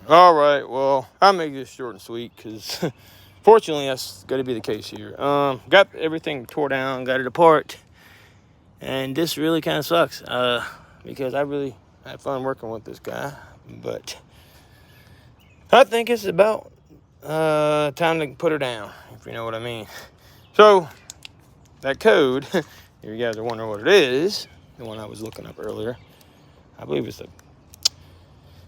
All right, well, I'll make this short and sweet because fortunately that's going to be the case here. Got everything tore down, got it apart, and this really kind of sucks because I really had fun working with this guy, but I think it's about time to put her down, if you know what I mean. So, that code, if you guys are wondering what it is, the one I was looking up earlier, I believe it's the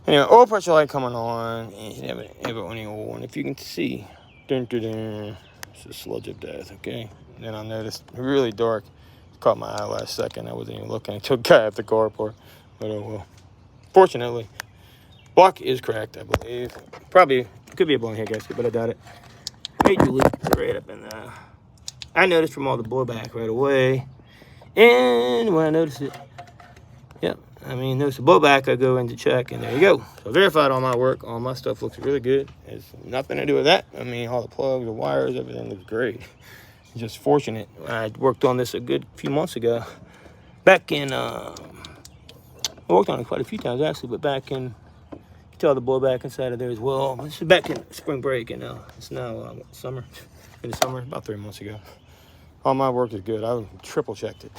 oil pressure light coming on, and you never any oil. And if you can see, it's a sludge of death, okay? And then I noticed really dark. It caught my eye last second. I wasn't even looking until I got at the car part. But oh well. Fortunately, block is cracked, I believe. Probably could be a blown head gasket, but I doubt it. Major leak right up in there. I noticed from all the blowback right away. And when I noticed it, yep. Notice the blowback, I go in to check, and there you go. So I verified all my work. All my stuff looks really good. It's nothing to do with that. All the plugs, the wires, everything looks great. Just fortunate. I worked on this a good few months ago. Back in, I worked on it quite a few times, actually, but back in, you can tell the blowback inside of there as well. This is back in spring break, and it's now summer. In the summer, about 3 months ago. All my work is good. I triple checked it.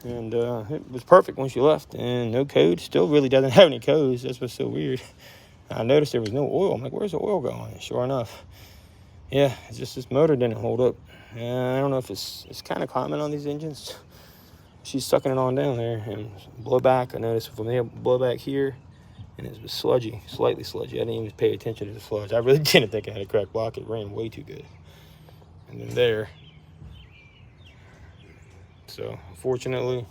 And it was perfect when she left. And no code. Still really doesn't have any codes. That's what's so weird. I noticed there was no oil. I'm like, where's the oil going? And sure enough. Yeah, it's just this motor didn't hold up. I don't know if it's kind of common on these engines. She's sucking it on down there. And blowback, I noticed from the blowback here. And it was sludgy, slightly sludgy. I didn't even pay attention to the sludge. I really didn't think I had a cracked block. It ran way too good. And then there. So, unfortunately,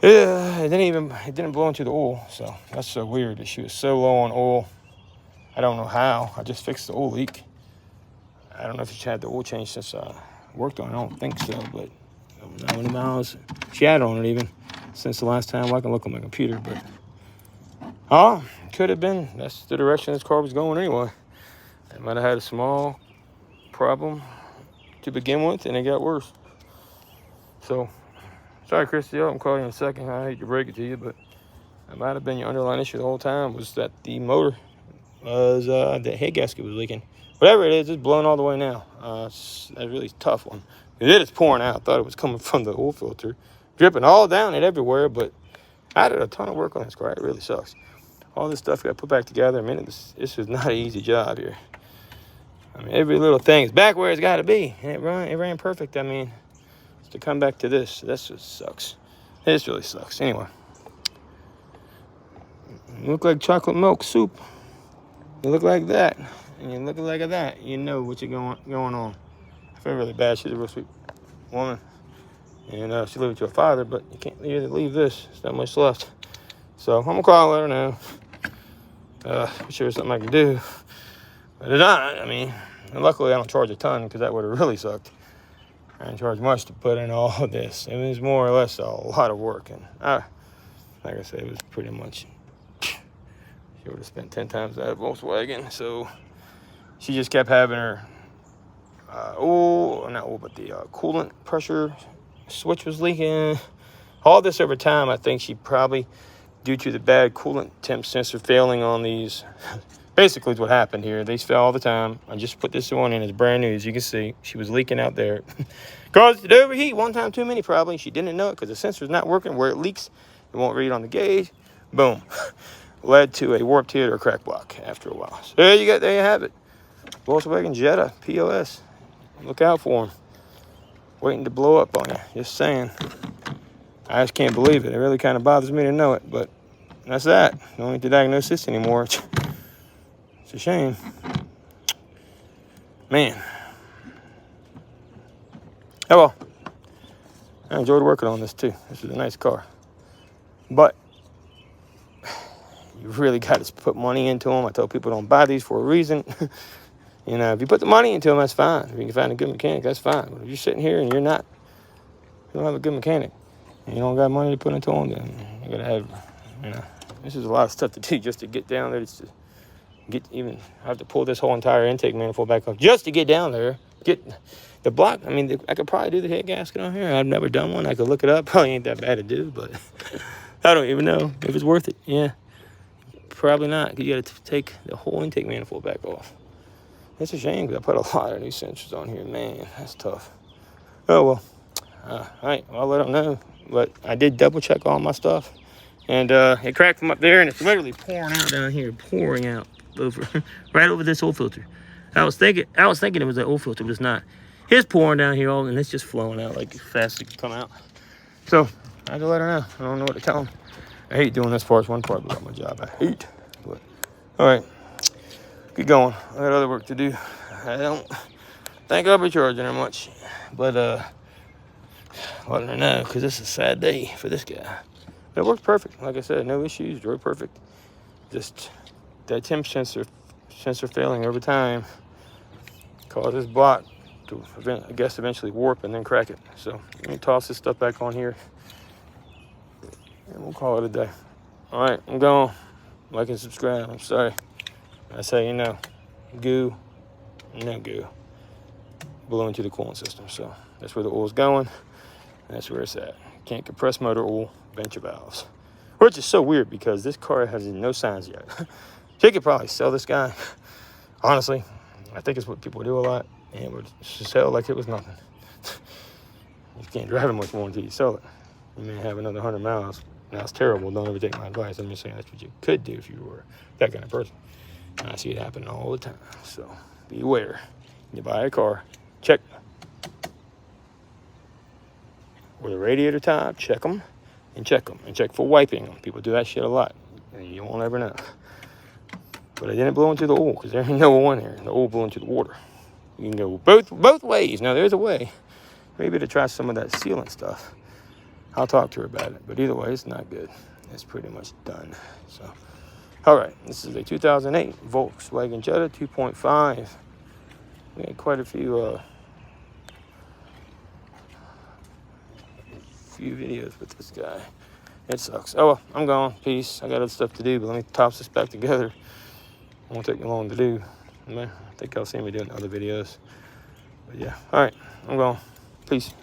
yeah, it didn't blow into the oil. So, that's so weird that she was so low on oil. I don't know how. I just fixed the oil leak. I don't know if she had the oil change since I worked on it. I don't think so, but I don't know how many miles she had on it even since the last time. Well, I can look on my computer, but could have been. That's the direction this car was going anyway. It might have had a small problem to begin with, and it got worse. So, sorry, Christy, I'm calling you in a second. I hate to break it to you, but it might have been your underlying issue the whole time was that the motor was, the head gasket was leaking. Whatever it is, it's blown all the way now. It's a really tough one. It is pouring out. I thought it was coming from the oil filter. Dripping all down it everywhere, but I did a ton of work on this car. It really sucks. All this stuff got put back together. This is not an easy job here. Every little thing is back where it's got to be. And it ran perfect. To come back to this just sucks. This really sucks. Anyway, you look like chocolate milk soup. You look like that, and you look like that. You know what you're going on. I feel really bad. She's a real sweet woman, and she lived with your father, but you can't leave this. There's not much left. So I'm gonna call her now. Wish there was something I can do, but it's not. Luckily I don't charge a ton because that would have really sucked. I didn't charge much to put in all of this. It was more or less a lot of work. And like I said, it was pretty much, she would have spent 10 times that at Volkswagen. So she just kept having her, the coolant pressure switch was leaking. All this over time, I think she probably, due to the bad coolant temp sensor failing on these, basically is what happened here. These fail all the time. I just put this one in. It's brand new. As you can see, she was leaking out there. Caused it to overheat one time too many probably. She didn't know it because the sensor's not working. Where it leaks, it won't read on the gauge. Boom. Led to a warped head or crack block after a while. So there you have it. Volkswagen Jetta, POS. Look out for them. Waiting to blow up on you. Just saying. I just can't believe it. It really kind of bothers me to know it, but that's that. Don't need to diagnose this anymore. It's a shame. Man. Oh well. I enjoyed working on this too. This is a nice car. But you really got to put money into them. I tell people don't buy these for a reason. If you put the money into them, that's fine. If you can find a good mechanic, that's fine. But if you're sitting here and you don't have a good mechanic, and you don't got money to put into them, then you got to have, this is a lot of stuff to do just to get down there. I have to pull this whole entire intake manifold back up just to get down there. Get the block. I could probably do the head gasket on here. I've never done one. I could look it up. Probably ain't that bad to do, but I don't even know if it's worth it. Yeah. Probably not, because you got to take the whole intake manifold back off. It's a shame, because I put a lot of new sensors on here. Man, that's tough. Oh, well. All right, well, I'll let them know. But I did double check all my stuff. And it cracked from up there, and it's literally pouring out down here. Pouring out over right over this oil filter. I was thinking it was the oil filter, but it's not. It's pouring down here, and it's just flowing out like fast as it can come out. So I had to let her know. I don't know what to tell them. I hate doing this part. It's one part about my job. I hate. But all right, keep going. I got other work to do. I don't think I'll be charging her much, but letting her know, because this is a sad day for this guy. But it worked perfect. Like I said, no issues. Drove perfect. Just that temp sensor failing over time caused this block to, I guess, eventually warp and then crack it. So let me toss this stuff back on here, and we'll call it a day. All right, I'm going. Like and subscribe. I'm sorry. That's how you know. Goo, no goo. Blew into the coolant system. So that's where the oil's going. That's where it's at. Can't compress motor oil, venture valves. Which is so weird, because this car has no signs yet. She could probably sell this guy. Honestly, I think it's what people do a lot. And it would sell like it was nothing. You can't drive it much more until you sell it. You may have another 100 miles. Now, it's terrible. Don't ever take my advice. I'm just saying that's what you could do if you were that kind of person. And I see it happen all the time. So beware. You buy a car, check. With a radiator top, check them. And check for wiping them. People do that shit a lot, and you won't ever know. But I didn't blow into the oil, because there ain't no oil in there. The oil blew into the water. You can go both ways. Now, there's a way. Maybe to try some of that sealant stuff. I'll talk to her about it. But either way, it's not good. It's pretty much done. So, all right. This is a 2008 Volkswagen Jetta 2.5. We had quite a few videos with this guy. It sucks. Oh, well, I'm gone. Peace. I got other stuff to do, but let me toss this back together. It won't take me long to do. I think I'll see me doing other videos. But yeah. All right. I'm gone. Peace.